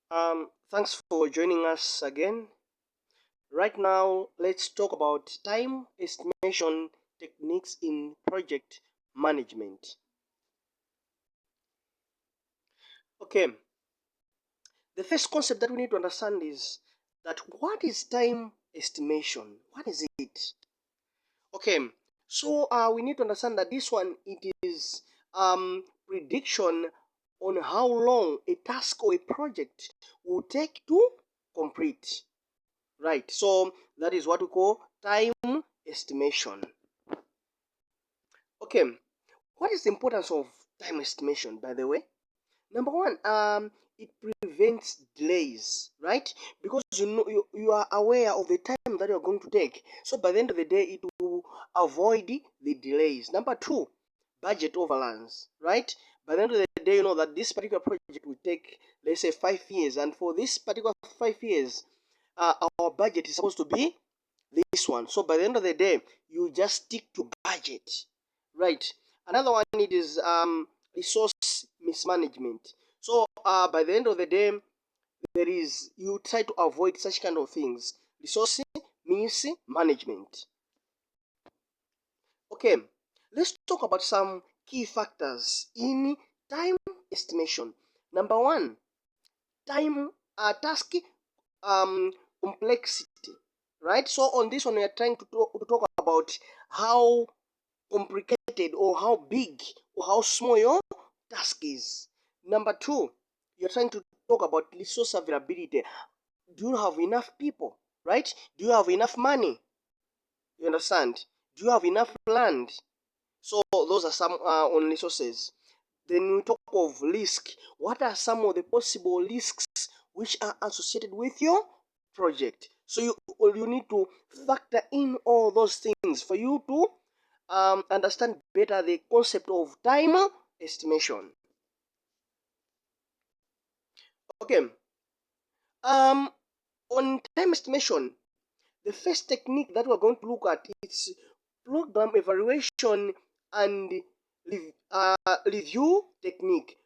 Thanks for joining us again. Right now, let's talk about time estimation techniques in project management. Okay, the first concept that we need to understand is that what is time estimation? What is it? Okay, so we need to understand that this one it is prediction on how long a task or a project will take to complete. Right, so that is what we call time estimation. Okay, what is the importance of time estimation, by the way? Number one, it prevents delays, right? Because you are aware of the time that you're going to take. So by the end of the day, it will avoid the delays. Number two, budget overruns, right? By the end of the day, you know that this particular project will take, let's say, 5 years, and for this particular 5 years, our budget is supposed to be this one. So by the end of the day, you just stick to budget, right? Another one it is resource mismanagement. So by the end of the day, there is you try to avoid such kind of things. Resource mismanagement. Okay, let's talk about some key factors in time estimation. Number one, time task complexity, right? So on this one, we are trying to talk about how complicated or how big or how small your task is. Number two, you're trying to talk about resource availability. Do you have enough people, right? Do you have enough money? You understand? Do you have enough land? So those are some on resources. Then we talk of risk. What are some of the possible risks which are associated with your project? So you need to factor in all those things for you to understand better the concept of time estimation. Okay. On time estimation, the first technique that we're going to look at is program evaluation and review technique.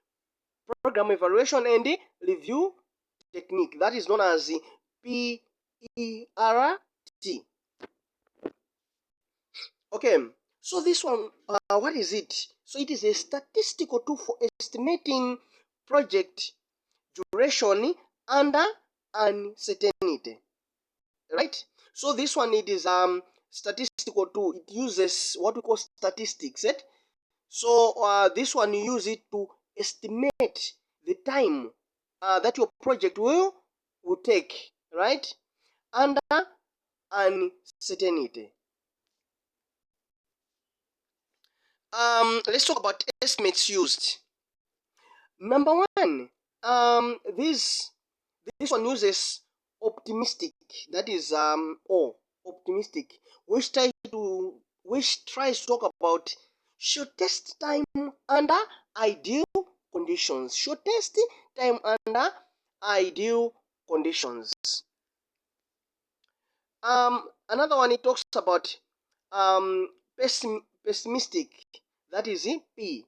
Program evaluation and review technique, that is known as PERT. Okay, so this one, what is it? So it is a statistical tool for estimating project duration under uncertainty, right? So this one it is statistical tool. It uses what we call statistics, right? So this one you use it to estimate the time that your project will take, right? Under uncertainty. Let's talk about estimates used. Number one, this one uses optimistic. That is optimistic, which tries to talk about shortest time under ideal conditions. Shortest time under ideal conditions. Another one it talks about pessimistic. That is P.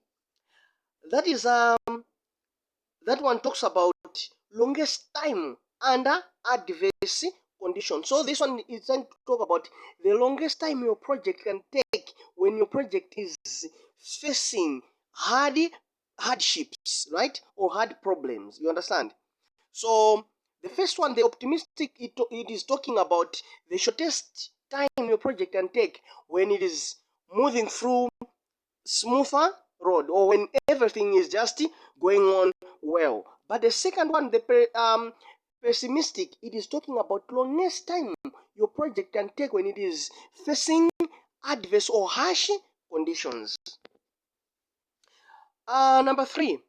That is that one talks about longest time under adverse conditions. So this one is trying to talk about the longest time your project can take when your project is facing hardships, right? Or hard problems. You understand? So the first one, the optimistic, it is talking about the shortest time your project can take when it is moving through smoother road or when everything is just going on well. But the second one, the pessimistic, it is talking about longest time your project can take when it is facing adverse or harsh conditions. Number three,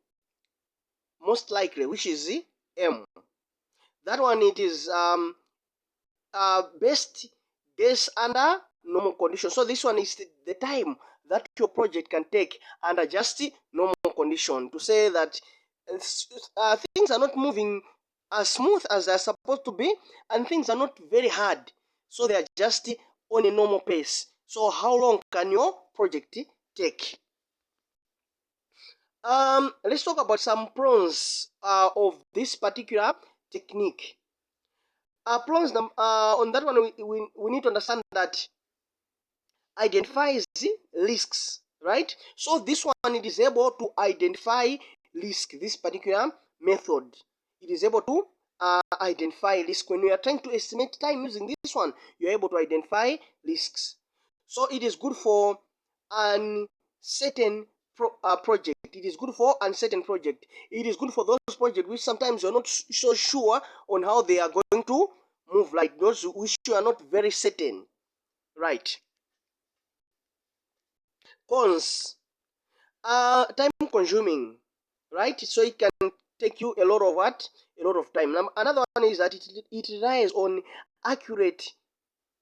most likely, which is M. That one it is best guess under normal conditions. So this one is the time that your project can take under just normal condition, to say that things are not moving as smooth as they're supposed to be, and things are not very hard, so they are just on a normal pace. So how long can your project take? Let's talk about some pros of this particular technique. On that one, we need to understand that identifies risks, right? So this one, it is able to identify risk. This particular method, it is able to identify risk. When we are trying to estimate time using this one, you're able to identify risks. So it is good for uncertain project. It is good for uncertain project. It is good for those projects which sometimes you're not so sure on how they are going to move, like those which you are not very certain, right? Cons, time consuming, right? So it can take you a lot of what? A lot of time. Now, another one is that it relies on accurate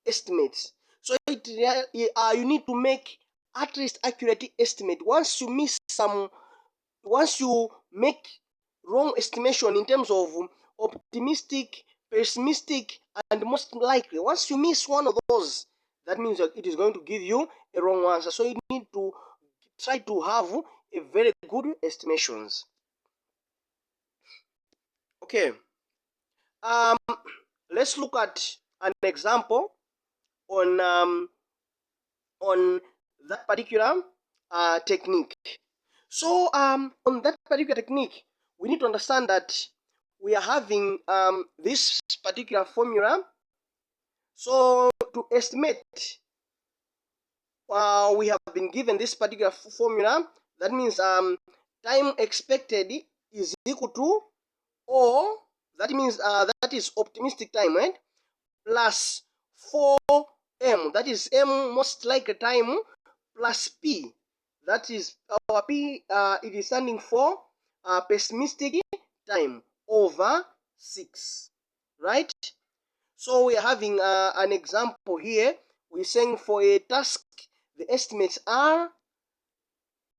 estimates. So you need to make at least accurate estimate. Once you make wrong estimation in terms of optimistic, pessimistic, and most likely, once you miss one of those, that means that it is going to give you a wrong answer. So you need to try to have a very good estimations. Okay, let's look at an example on that particular technique. So on that particular technique, we need to understand that we are having this particular formula. So to estimate, we have been given this particular formula. That means time expected is equal to, or that means that is optimistic time, right? Plus 4m, that is m most likely time, plus p, that is our p, it is standing for pessimistic time, over 6, right? So we are having an example here. We're saying for a task, the estimates are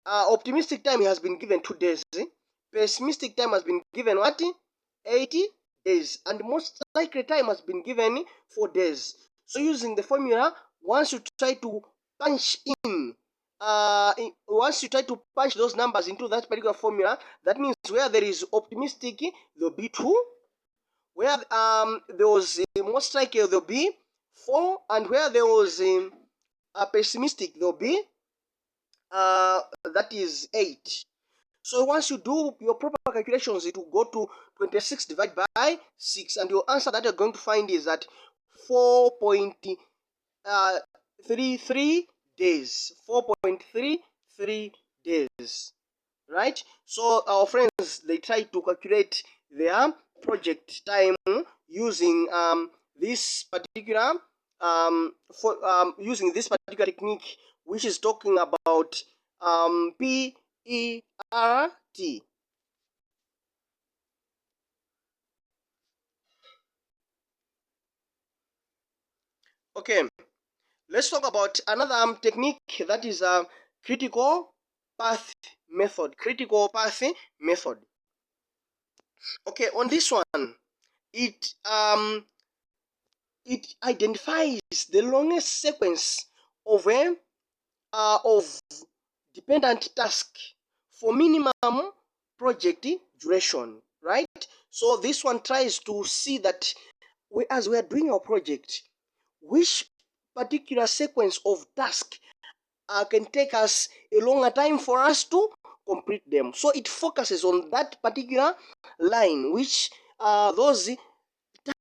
optimistic time has been given 2 days, pessimistic time has been given what? 80 days, and most likely time has been given 4 days. So using the formula, once you try to punch those numbers into that particular formula, that means where there is optimistic, there'll be 2. Where there was most likely, there'll be 4, and where there was a pessimistic, there'll be that is 8. So once you do your proper calculations, it will go to 26 divided by 6, and your answer that you're going to find is that 4.33 days. 4.33 days, right? So our friends, they try to calculate their project time using this particular using this particular technique, which is talking about PERT. Okay, let's talk about another technique, that is a critical path method. Critical path method. Okay, on this one, it identifies the longest sequence of dependent task for minimum project duration, right? So this one tries to see that as we are doing our project, which particular sequence of task can take us a longer time for us to complete them. So it focuses on that particular line, which those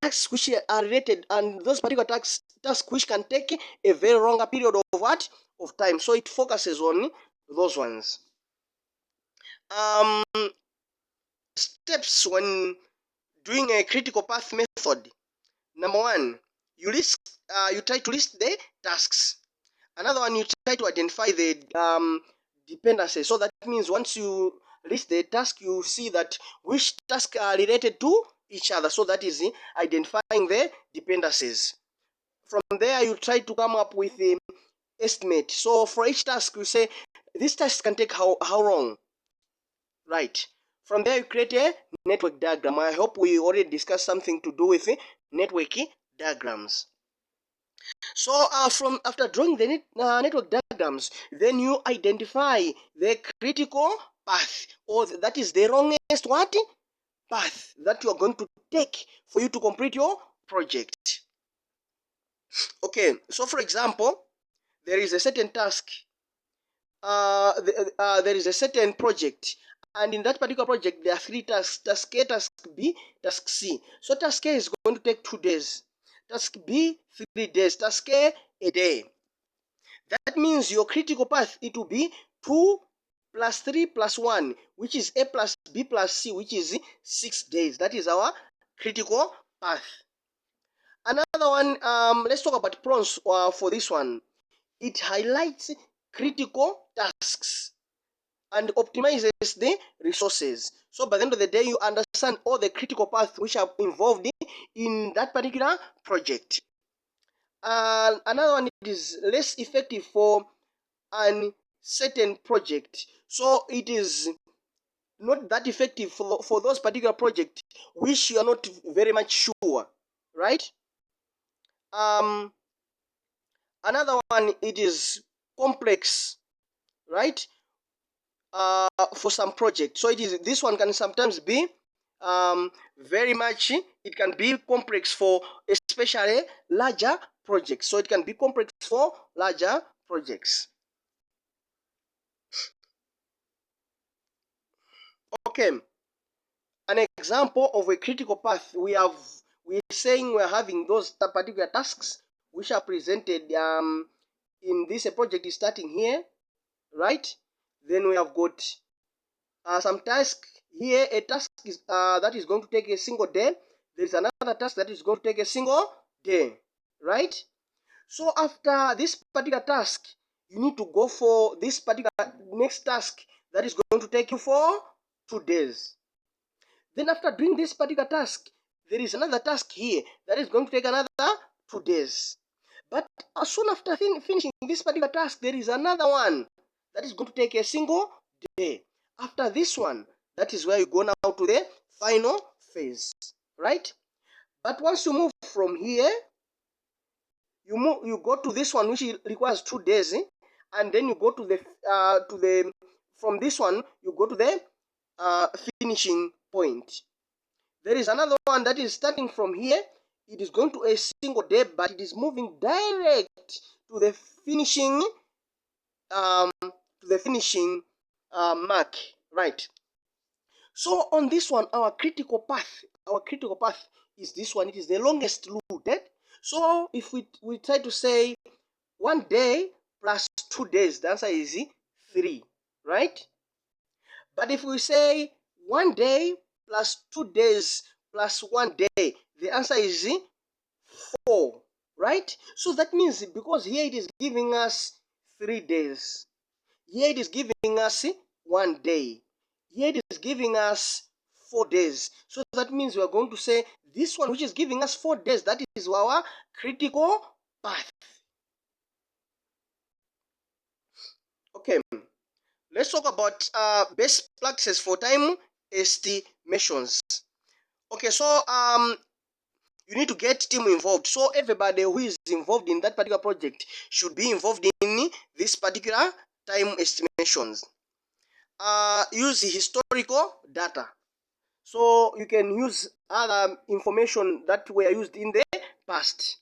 tasks which are related, and those particular tasks which can take a very longer period of what? Of time. So it focuses on those ones. Steps when doing a critical path method. Number 1, you try to list the tasks. Another one, you try to identify the dependencies. So that means once you list the task, you see that which tasks are related to each other. So that is identifying the dependencies. From there, you try to come up with the estimate. So for each task, you say this task can take how long, right? From there, you create a network diagram. I hope we already discussed something to do with network diagrams. So after drawing the network diagrams, then you identify the critical path, or that is the longest what? path that you are going to take for you to complete your project. Okay, so for example, there is a certain task, there is a certain project, and in that particular project there are 3 tasks: task A, task B, task C. So task A is going to take 2 days, task B 3 days, task A day. That means your critical path, it will be 2 plus 3 plus 1, which is A plus B plus C, which is 6 days. That is our critical path. Another one, let's talk about prawns for this one. It highlights critical tasks and optimizes the resources. So by the end of the day, you understand all the critical paths which are involved in that particular project. Another one, it is less effective for a certain project. So it is not that effective for those particular projects which you are not very much sure, right? Another one, it is complex, right? For some project. So it is, this one can sometimes be very much, it can be complex for especially larger projects. So it can be complex for larger projects. Okay, an example of a critical path, we're saying we're having those particular tasks which are presented in this project is starting here, right? Then we have got some task here. A task is that is going to take a single day. There is another task that is going to take a single day, right? So after this particular task, you need to go for this particular next task that is going to take you for 2 days. Then after doing this particular task, there is another task here that is going to take another 2 days. But as soon after finishing this particular task, there is another one that is going to take a single day. After this one, that is where you go now to the final phase, right? But once you move from here, you go to this one which requires 2 days, and then you go to the from this one you go to the finishing point. There is another one that is starting from here. It is going to a single day, but it is moving direct to the finishing mark, right? So on this one, our critical path is this one. It is the longest route. So if we try to say 1 day plus 2 days, the answer is 3, right? But if we say 1 day plus 2 days plus 1 day, the answer is 4, right? So that means because here it is giving us 3 days, here it is giving us 1 day, here it is giving us 4 days. So that means we are going to say this one which is giving us 4 days, that is our critical path. Okay, let's talk about best practices for time estimations. Okay, so you need to get team involved. So everybody who is involved in that particular project should be involved in this particular time estimations. Use historical data. So you can use other information that were used in the past.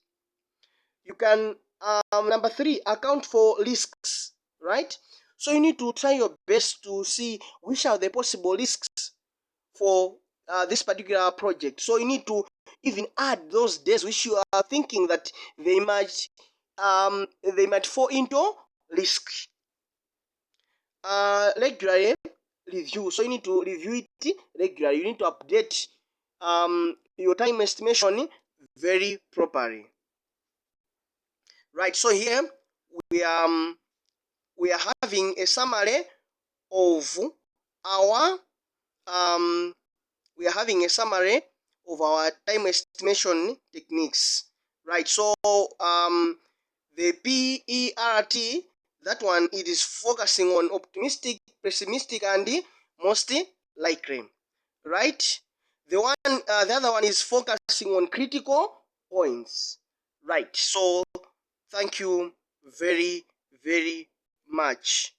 You can, number 3, account for risks, right? So you need to try your best to see which are the possible risks for this particular project. So you need to even add those days which you are thinking that they might fall into risk. Regularly review. So you need to review it regularly. You need to update your time estimation very properly. Right. So here we are having a summary of our time estimation techniques, right? So the PERT, that one, it is focusing on optimistic, pessimistic, and most likely, right? The other one is focusing on critical points, right? So thank you very, very much.